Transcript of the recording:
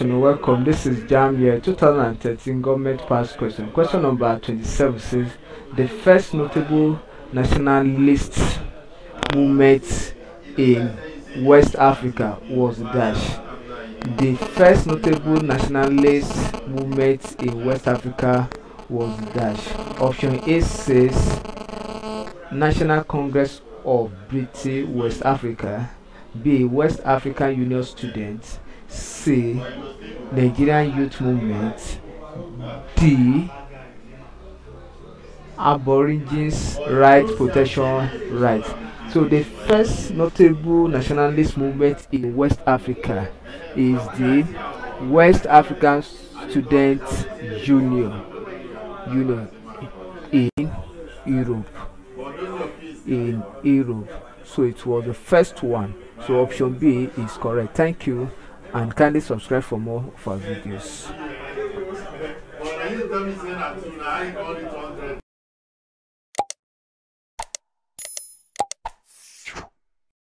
Welcome, this is Jamb here. 2013 government past question. Question number 27 says the first notable nationalist movement in West Africa was dash. The first notable nationalist movement in West Africa was dash. Option A says National Congress of British West Africa. B. West African Union Students. C. Nigerian Youth Movement. D. Aborigines Right Protection Right. So the first notable nationalist movement in West Africa is the West African Students Union in Europe. So it was the first one. So option B is correct. Thank you, and kindly subscribe for more of our videos.